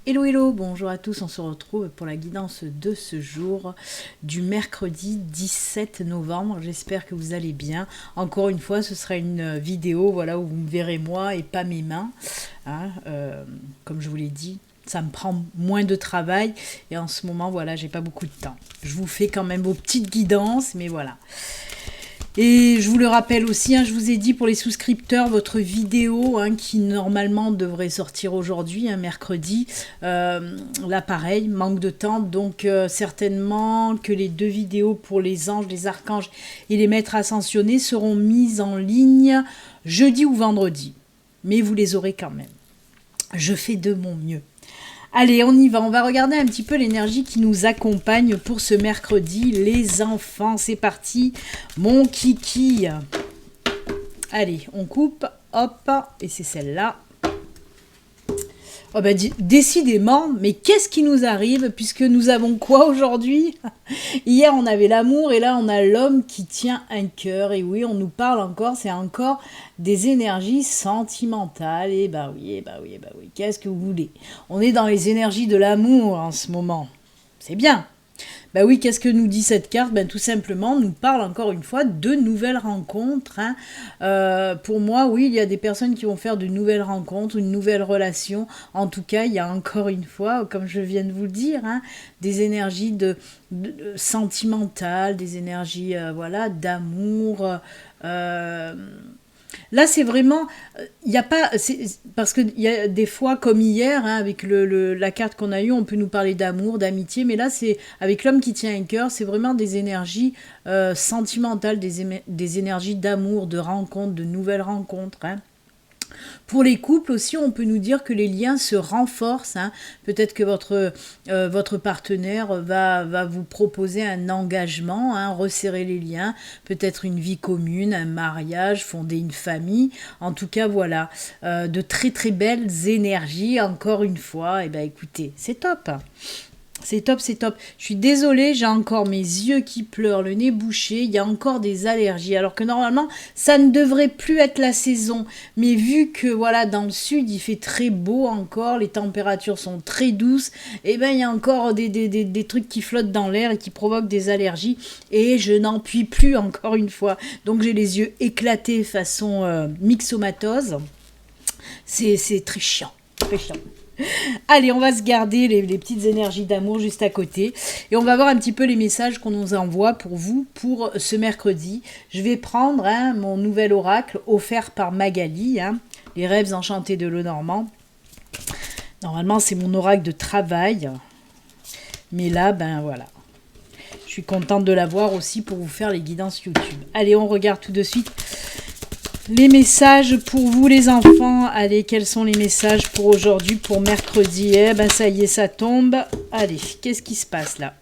Hello hello, bonjour à tous, on se retrouve pour la guidance de ce jour du mercredi 17 novembre, j'espère que vous allez bien. Encore une fois, ce sera une vidéo voilà, où vous me verrez moi et pas mes mains, hein, comme je vous l'ai dit. Ça me prend moins de travail et en ce moment, voilà, j'ai pas beaucoup de temps. Je vous fais quand même vos petites guidances, mais voilà. Et je vous le rappelle aussi, hein, je vous ai dit pour les souscripteurs, votre vidéo qui normalement devrait sortir aujourd'hui, mercredi, là pareil, manque de temps, donc certainement que les 2 vidéos pour les anges, les archanges et les maîtres ascensionnés seront mises en ligne jeudi ou vendredi. Mais vous les aurez quand même. Je fais de mon mieux. Allez, on y va. On va regarder un petit peu l'énergie qui nous accompagne pour ce mercredi. Les enfants, c'est parti. Mon kiki. Allez, on coupe. Hop. Et c'est celle-là. Oh ben, décidément, mais qu'est-ce qui nous arrive puisque nous avons quoi aujourd'hui? Hier, on avait l'amour et là, on a l'homme qui tient un cœur. Et oui, on nous parle encore, c'est encore des énergies sentimentales. Et bah oui. Qu'est-ce que vous voulez? On est dans les énergies de l'amour en ce moment. C'est bien. Bah oui, qu'est-ce que nous dit cette carte? Ben tout simplement, nous parle encore une fois de nouvelles rencontres. Pour moi, oui, il y a des personnes qui vont faire de nouvelles rencontres, une nouvelle relation. En tout cas, il y a encore une fois, comme je viens de vous le dire, des énergies de sentimentales, des énergies voilà, d'amour. Là, c'est vraiment, il n'y a pas, parce qu'il y a des fois, comme hier, avec la carte qu'on a eue, on peut nous parler d'amour, d'amitié, mais là, c'est avec l'homme qui tient un cœur, c'est vraiment des énergies sentimentales, des énergies d'amour, de rencontres, de nouvelles rencontres. Pour les couples aussi, on peut nous dire que les liens se renforcent. Peut-être que votre partenaire va vous proposer un engagement, resserrer les liens, peut-être une vie commune, un mariage, fonder une famille. En tout cas, voilà, de très très belles énergies, encore une fois. Et ben écoutez, c'est top. C'est top, c'est top. Je suis désolée, j'ai encore mes yeux qui pleurent, le nez bouché, il y a encore des allergies. Alors que normalement, ça ne devrait plus être la saison. Mais vu que voilà, dans le sud, il fait très beau encore, les températures sont très douces, et ben il y a encore des trucs qui flottent dans l'air et qui provoquent des allergies. Et je n'en puis plus encore une fois. Donc j'ai les yeux éclatés façon myxomatose. C'est très chiant, très chiant. Allez, on va se garder les petites énergies d'amour juste à côté. Et on va voir un petit peu les messages qu'on nous envoie pour vous pour ce mercredi. Je vais prendre mon nouvel oracle offert par Magali, les rêves enchantés de Lenormand. Normalement, c'est mon oracle de travail. Mais là, ben voilà. Je suis contente de l'avoir aussi pour vous faire les guidances YouTube. Allez, on regarde tout de suite les messages pour vous les enfants. Allez, quels sont les messages pour aujourd'hui, pour mercredi? Eh ben ça y est, ça tombe. Allez, qu'est-ce qui se passe là?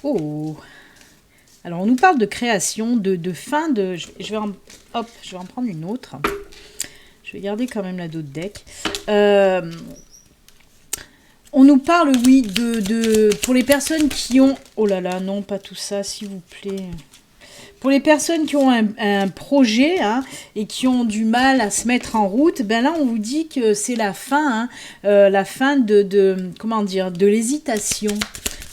Oh. Alors, on nous parle de création, de fin de... Je vais en prendre une autre. Je vais garder quand même la d'autre deck. On nous parle, oui, pour les personnes qui ont... Oh là là, non, pas tout ça, s'il vous plaît. Pour les personnes qui ont un projet et qui ont du mal à se mettre en route, ben là on vous dit que c'est la fin, comment dire, de l'hésitation.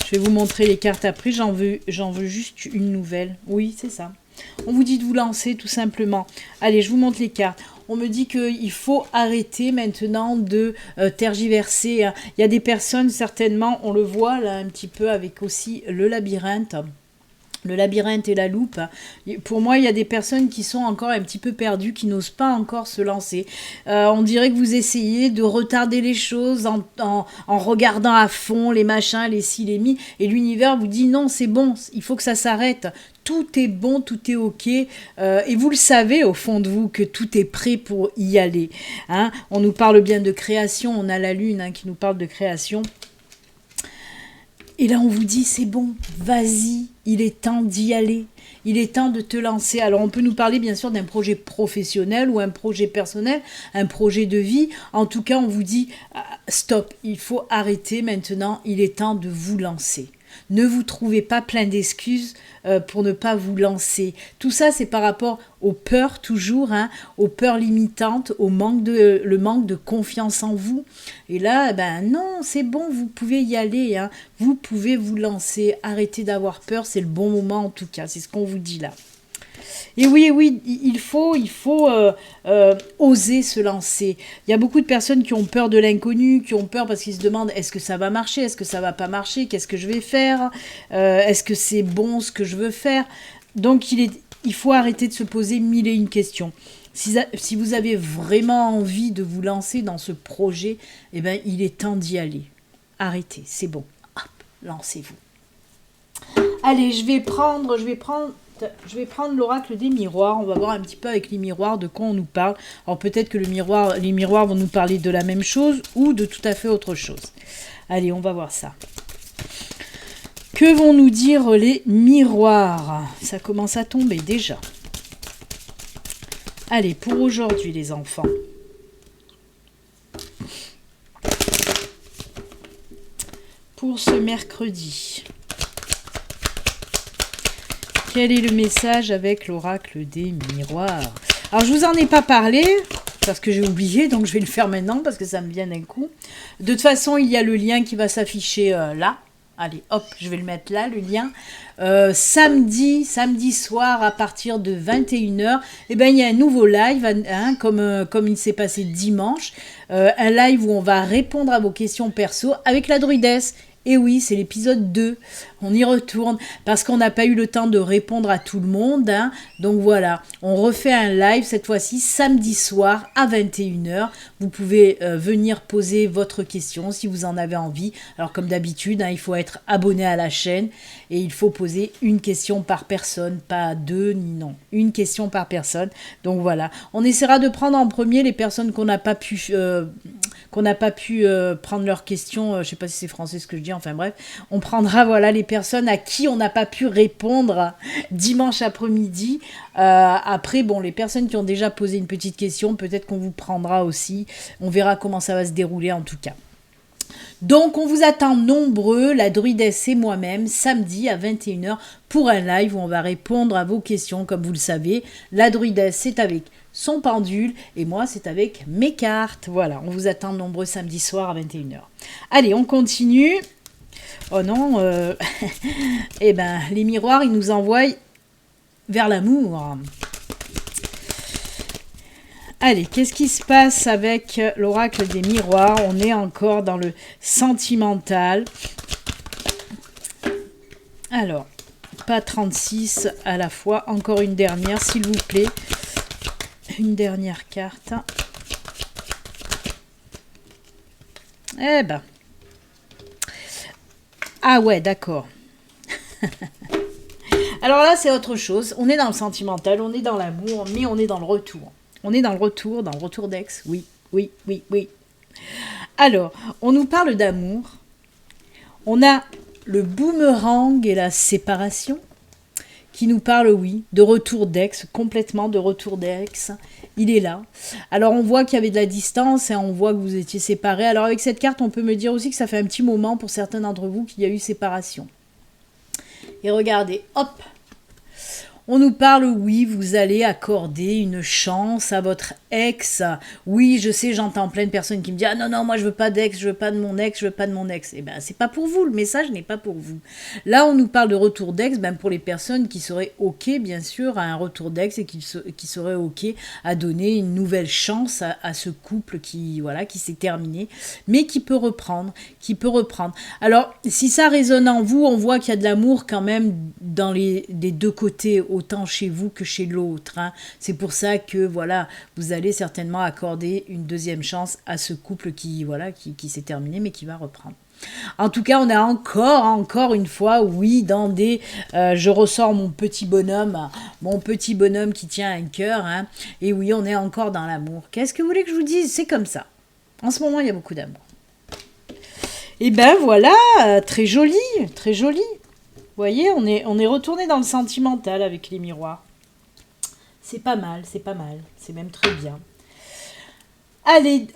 Je vais vous montrer les cartes après, j'en veux juste une nouvelle. Oui, c'est ça. On vous dit de vous lancer tout simplement. Allez, je vous montre les cartes. On me dit qu'il faut arrêter maintenant de tergiverser. Il y a des personnes, certainement, on le voit là un petit peu avec aussi le labyrinthe. Le labyrinthe et la loupe. Pour moi, il y a des personnes qui sont encore un petit peu perdues, qui n'osent pas encore se lancer. On dirait que vous essayez de retarder les choses en regardant à fond les machins, les ci, les mi. Et l'univers vous dit non, c'est bon, il faut que ça s'arrête. Tout est bon, tout est ok. Et vous le savez au fond de vous que tout est prêt pour y aller. On nous parle bien de création. On a la lune qui nous parle de création. Et là, on vous dit, c'est bon, vas-y, il est temps d'y aller. Il est temps de te lancer. Alors, on peut nous parler, bien sûr, d'un projet professionnel ou un projet personnel, un projet de vie. En tout cas, on vous dit, stop, il faut arrêter maintenant. Il est temps de vous lancer. Ne vous trouvez pas plein d'excuses pour ne pas vous lancer. Tout ça, c'est par rapport aux peurs toujours, aux peurs limitantes, le manque de confiance en vous. Et là, non, c'est bon, vous pouvez y aller. Vous pouvez vous lancer. Arrêtez d'avoir peur, c'est le bon moment en tout cas. C'est ce qu'on vous dit là. Et oui, il faut oser se lancer. Il y a beaucoup de personnes qui ont peur de l'inconnu, qui ont peur parce qu'ils se demandent est-ce que ça va marcher, est-ce que ça va pas marcher, qu'est-ce que je vais faire, est-ce que c'est bon ce que je veux faire. Donc il faut arrêter de se poser mille et une questions. Si vous avez vraiment envie de vous lancer dans ce projet, il est temps d'y aller. Arrêtez, c'est bon. Hop, lancez-vous. Allez, je vais prendre l'oracle des miroirs. On va voir un petit peu avec les miroirs de quoi on nous parle. Alors peut-être que les miroirs vont nous parler de la même chose ou de tout à fait autre chose. Allez, on va voir ça. Que vont nous dire les miroirs? Ça commence à tomber déjà. Allez, pour aujourd'hui les enfants. Pour ce mercredi. Quel est le message avec l'oracle des miroirs? Alors, je vous en ai pas parlé, parce que j'ai oublié, donc je vais le faire maintenant, parce que ça me vient d'un coup. De toute façon, il y a le lien qui va s'afficher là. Allez, hop, je vais le mettre là, le lien. Samedi soir, à partir de 21h, il y a un nouveau live, comme il s'est passé dimanche. Un live où on va répondre à vos questions perso avec la druidesse. Et oui, c'est l'épisode 2. On y retourne parce qu'on n'a pas eu le temps de répondre à tout le monde. Donc voilà, on refait un live cette fois-ci samedi soir à 21h. Vous pouvez venir poser votre question si vous en avez envie. Alors comme d'habitude, il faut être abonné à la chaîne et il faut poser une question par personne, pas deux ni non. Une question par personne. Donc voilà, on essaiera de prendre en premier les personnes qu'on n'a pas pu... prendre leurs questions, je sais pas si c'est français ce que je dis, enfin bref, on prendra les personnes à qui on n'a pas pu répondre dimanche après-midi. Après, les personnes qui ont déjà posé une petite question, peut-être qu'on vous prendra aussi, on verra comment ça va se dérouler en tout cas. Donc, on vous attend nombreux, la druidesse et moi-même, samedi à 21h pour un live où on va répondre à vos questions. Comme vous le savez, la druidesse, c'est avec son pendule et moi, c'est avec mes cartes. Voilà, on vous attend nombreux samedi soir à 21h. Allez, on continue. Oh non, les miroirs, ils nous envoient vers l'amour. Allez, qu'est-ce qui se passe avec l'oracle des miroirs? On est encore dans le sentimental. Alors, pas 36 à la fois. Encore une dernière, s'il vous plaît. Une dernière carte. Ah ouais, d'accord. Alors là, c'est autre chose. On est dans le sentimental, on est dans l'amour, mais on est dans le retour. On est dans le retour d'ex. Oui. Alors, on nous parle d'amour. On a le boomerang et la séparation qui nous parle, de retour d'ex, complètement de retour d'ex. Il est là. Alors, on voit qu'il y avait de la distance et on voit que vous étiez séparés. Alors, avec cette carte, on peut me dire aussi que ça fait un petit moment pour certains d'entre vous qu'il y a eu séparation. Et regardez, hop, on nous parle, vous allez accorder une chance à votre ex. Oui, je sais, j'entends plein de personnes qui me disent « Ah non, moi je veux pas d'ex, je veux pas de mon ex, je veux pas de mon ex. » C'est pas pour vous, le message n'est pas pour vous. Là, on nous parle de retour d'ex, pour les personnes qui seraient OK, bien sûr, à un retour d'ex et qui seraient OK à donner une nouvelle chance à ce couple qui s'est terminé, mais qui peut reprendre. Alors, si ça résonne en vous, on voit qu'il y a de l'amour quand même dans les deux côtés, autant chez vous que chez l'autre. C'est pour ça que vous allez certainement accorder une deuxième chance à ce couple qui s'est terminé mais qui va reprendre. En tout cas, on a encore une fois, dans des... je ressors mon petit bonhomme qui tient un cœur. Et oui, on est encore dans l'amour. Qu'est-ce que vous voulez que je vous dise? C'est comme ça. En ce moment, il y a beaucoup d'amour. Et ben voilà, très joli, très joli. Vous voyez, on est retourné dans le sentimental avec les miroirs. C'est pas mal, c'est même très bien. Allez,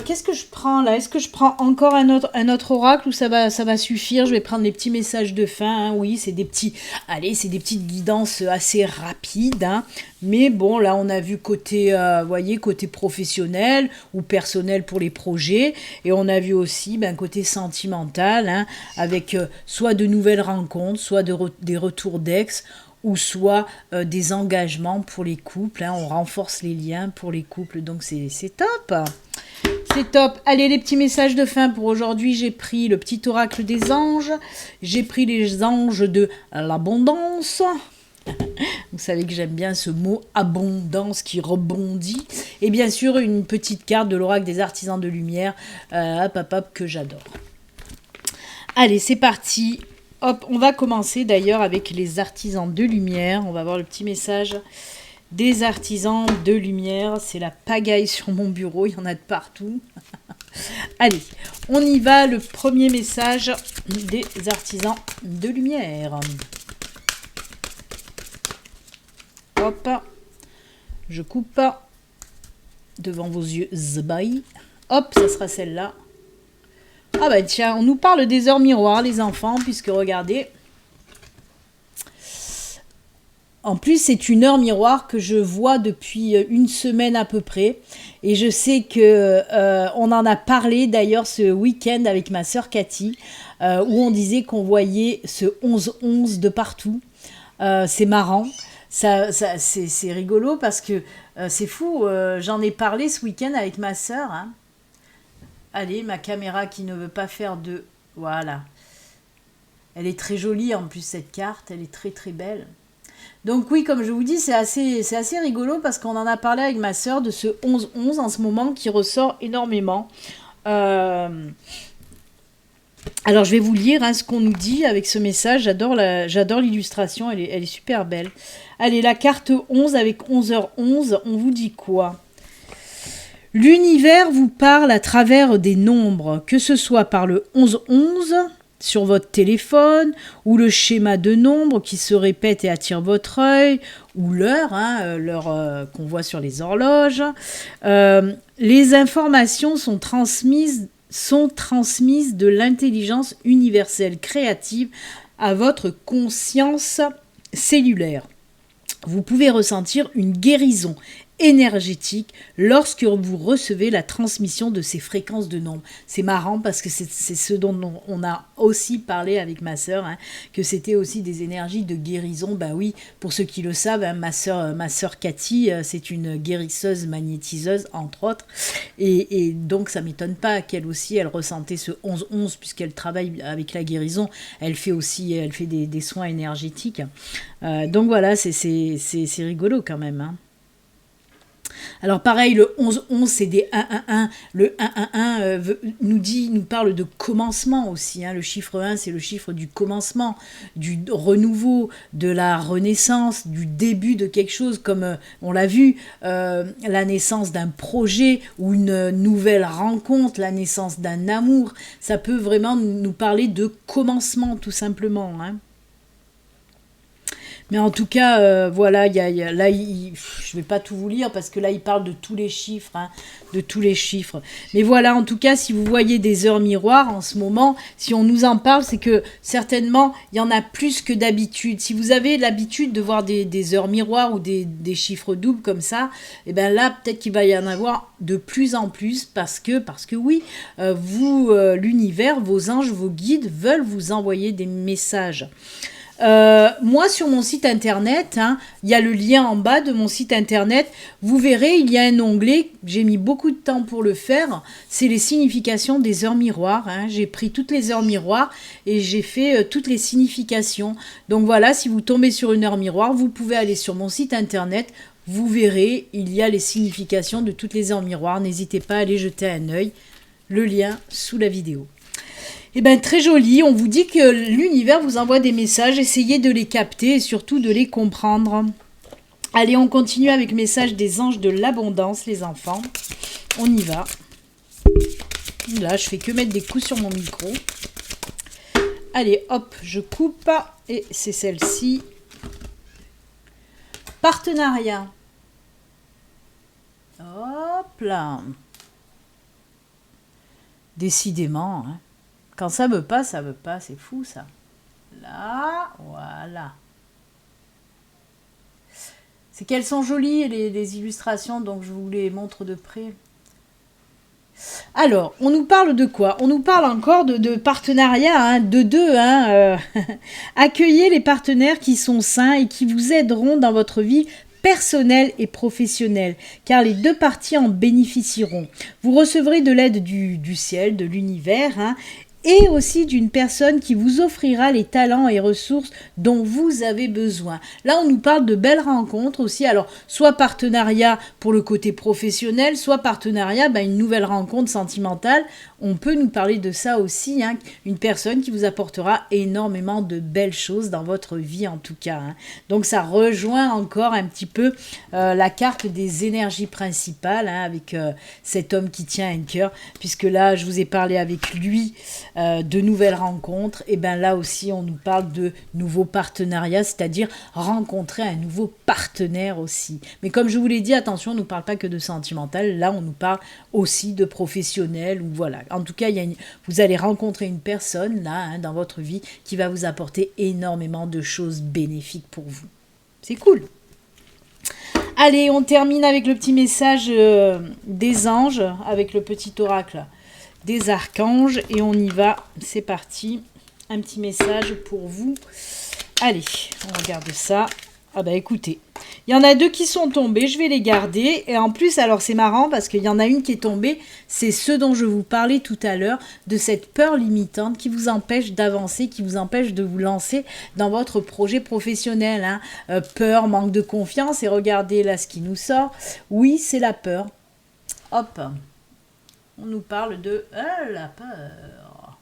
qu'est-ce que je prends là? Est-ce que je prends encore un autre oracle ou ça va suffire? Je vais prendre les petits messages de fin. Hein. Oui, c'est des petites guidances assez rapides. Hein. Mais bon, là, on a vu côté, voyez, côté professionnel ou personnel pour les projets. Et on a vu aussi côté sentimental, hein, avec soit de nouvelles rencontres, soit des retours d'ex, ou soit des engagements pour les couples. Hein, on renforce les liens pour les couples, donc c'est top. C'est top. Allez, les petits messages de fin pour aujourd'hui. J'ai pris le petit oracle des anges. J'ai pris les anges de l'abondance. Vous savez que j'aime bien ce mot abondance qui rebondit. Et bien sûr, une petite carte de l'oracle des artisans de lumière, que j'adore. Allez, c'est parti. Hop, on va commencer d'ailleurs avec les artisans de lumière. On va voir le petit message des artisans de lumière. C'est la pagaille sur mon bureau, il y en a de partout. Allez, on y va. Le premier message des artisans de lumière. Hop, je coupe devant vos yeux zbaï. Hop, ça sera celle-là. Ah bah tiens, on nous parle des heures miroirs, les enfants, puisque regardez. En plus, c'est une heure miroir que je vois depuis une semaine à peu près. Et je sais que on en a parlé d'ailleurs ce week-end avec ma sœur Cathy, où on disait qu'on voyait ce 11-11 de partout. C'est marrant. C'est rigolo parce que c'est fou. J'en ai parlé ce week-end avec ma sœur, hein. Allez, ma caméra qui ne veut pas faire de... Voilà. Elle est très jolie en plus, cette carte. Elle est très très belle. Donc oui, comme je vous dis, c'est assez rigolo parce qu'on en a parlé avec ma sœur de ce 11-11 en ce moment qui ressort énormément. Alors je vais vous lire ce qu'on nous dit avec ce message. J'adore l'illustration, elle est super belle. Allez, la carte 11 avec 11h11, on vous dit quoi ? L'univers vous parle à travers des nombres, que ce soit par le 11-11 sur votre téléphone, ou le schéma de nombres qui se répète et attire votre œil, ou l'heure, l'heure qu'on voit sur les horloges. Les informations sont transmises de l'intelligence universelle créative à votre conscience cellulaire. Vous pouvez ressentir une guérison énergétique lorsque vous recevez la transmission de ces fréquences de nombres. C'est marrant parce que c'est ce dont on a aussi parlé avec ma sœur, hein, que c'était aussi des énergies de guérison. Ben oui, pour ceux qui le savent, hein, ma sœur Cathy, c'est une guérisseuse magnétiseuse, entre autres, et donc ça m'étonne pas qu'elle aussi, elle ressentait ce 11-11 puisqu'elle travaille avec la guérison. Elle fait des soins énergétiques. Donc voilà, c'est rigolo quand même, hein. Alors pareil, le 11-11, c'est des 1-1-1. Le 1-1-1 nous parle de commencement aussi. Hein. Le chiffre 1, c'est le chiffre du commencement, du renouveau, de la renaissance, du début de quelque chose, comme on l'a vu, la naissance d'un projet ou une nouvelle rencontre, la naissance d'un amour. Ça peut vraiment nous parler de commencement, tout simplement, hein. Mais en tout cas, voilà, je ne vais pas tout vous lire parce que là, il parle de tous les chiffres, hein, de tous les chiffres. Mais voilà, en tout cas, si vous voyez des heures miroirs en ce moment, si on nous en parle, c'est que certainement, il y en a plus que d'habitude. Si vous avez l'habitude de voir des heures miroirs ou des chiffres doubles comme ça, et bien là, peut-être qu'il va y en avoir de plus en plus parce que oui, l'univers, vos anges, vos guides veulent vous envoyer des messages. Moi, sur mon site internet, hein, il y a le lien en bas de mon site internet. Vous verrez, il y a un onglet. J'ai mis beaucoup de temps pour le faire. C'est les significations des heures miroirs. Hein. J'ai pris toutes les heures miroirs et j'ai fait toutes les significations. Donc voilà, si vous tombez sur une heure miroir, vous pouvez aller sur mon site internet. Vous verrez, il y a les significations de toutes les heures miroirs. N'hésitez pas à aller jeter un œil. Le lien sous la vidéo. Eh bien, très joli. On vous dit que l'univers vous envoie des messages. Essayez de les capter et surtout de les comprendre. Allez, on continue avec le message des anges de l'abondance, les enfants. On y va. Là, je fais que mettre des coups sur mon micro. Allez, hop, je coupe. Et c'est celle-ci. Partenariat. Hop là. Décidément, hein. Quand ça veut pas, c'est fou ça. Là, voilà. C'est qu'elles sont jolies les illustrations, donc je vous les montre de près. Alors, on nous parle de quoi? On nous parle encore de partenariat, hein, de deux. Hein, accueillez les partenaires qui sont sains et qui vous aideront dans votre vie personnelle et professionnelle, car les deux parties en bénéficieront. Vous recevrez de l'aide du ciel, de l'univers, hein, et aussi d'une personne qui vous offrira les talents et ressources dont vous avez besoin. Là, on nous parle de belles rencontres aussi. Alors, soit partenariat pour le côté professionnel, soit partenariat, une nouvelle rencontre sentimentale. On peut nous parler de ça aussi, hein, une personne qui vous apportera énormément de belles choses dans votre vie en tout cas. Hein. Donc, ça rejoint encore un petit peu la carte des énergies principales, hein, avec cet homme qui tient un cœur, puisque là, je vous ai parlé avec lui de nouvelles rencontres, et bien là aussi on nous parle de nouveaux partenariats, c'est-à-dire rencontrer un nouveau partenaire aussi. Mais comme je vous l'ai dit, attention, on ne nous parle pas que de sentimental, là on nous parle aussi de professionnel, ou voilà. En tout cas, vous allez rencontrer une personne là, hein, dans votre vie qui va vous apporter énormément de choses bénéfiques pour vous. C'est cool. Allez, on termine avec le petit message des anges, avec le petit oracle des archanges, et on y va, c'est parti, un petit message pour vous. Allez, on regarde ça. Ah bah écoutez, il y en a deux qui sont tombés, je vais les garder, et en plus, alors c'est marrant parce qu'il y en a une qui est tombée, c'est ce dont je vous parlais tout à l'heure, de cette peur limitante qui vous empêche d'avancer, qui vous empêche de vous lancer dans votre projet professionnel, hein. Peur, manque de confiance, et regardez là ce qui nous sort, oui c'est la peur, hop. On nous parle de la peur.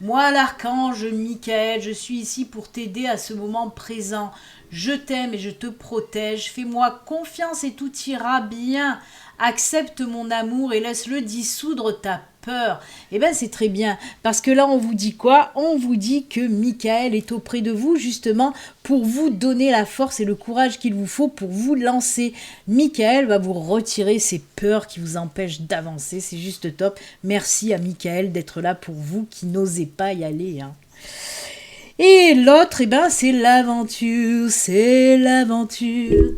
Moi, l'archange Michael, je suis ici pour t'aider à ce moment présent. Je t'aime et je te protège. Fais-moi confiance et tout ira bien. Accepte mon amour et laisse-le dissoudre ta peur. Eh bien, c'est très bien. Parce que là, on vous dit quoi? On vous dit que Michael est auprès de vous, justement, pour vous donner la force et le courage qu'il vous faut pour vous lancer. Michael va vous retirer ces peurs qui vous empêchent d'avancer. C'est juste top. Merci à Michael d'être là pour vous qui n'osez pas y aller, hein. Et l'autre, c'est l'aventure. C'est l'aventure.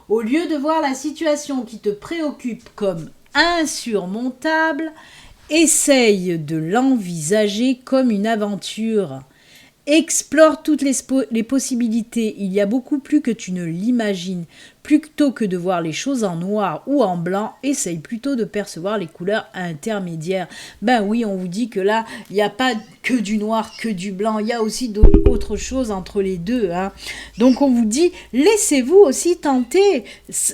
Au lieu de voir la situation qui te préoccupe comme insurmontable, essaye de l'envisager comme une aventure. Explore toutes les possibilités, il y a beaucoup plus que tu ne l'imagines. Plutôt que de voir les choses en noir ou en blanc, essaye plutôt de percevoir les couleurs intermédiaires. Ben oui, on vous dit que là, il n'y a pas que du noir, que du blanc, il y a aussi d'autres choses entre les deux, hein. Donc on vous dit, laissez-vous aussi tenter.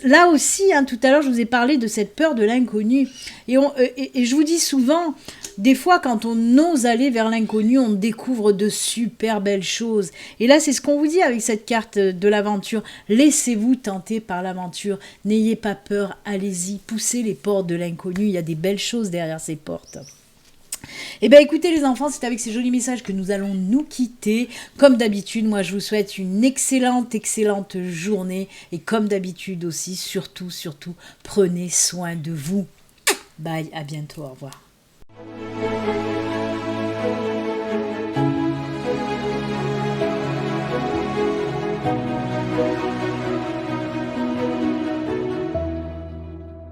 Là aussi, hein, tout à l'heure, je vous ai parlé de cette peur de l'inconnu. Et je vous dis souvent, des fois, quand on ose aller vers l'inconnu, on découvre de super belles choses. Et là, c'est ce qu'on vous dit avec cette carte de l'aventure. Laissez-vous tenter par l'aventure. N'ayez pas peur, allez-y, poussez les portes de l'inconnu. Il y a des belles choses derrière ces portes. Eh bien, écoutez les enfants, c'est avec ces jolis messages que nous allons nous quitter. Comme d'habitude, moi, je vous souhaite une excellente journée. Et comme d'habitude aussi, surtout, prenez soin de vous. Bye, à bientôt, au revoir.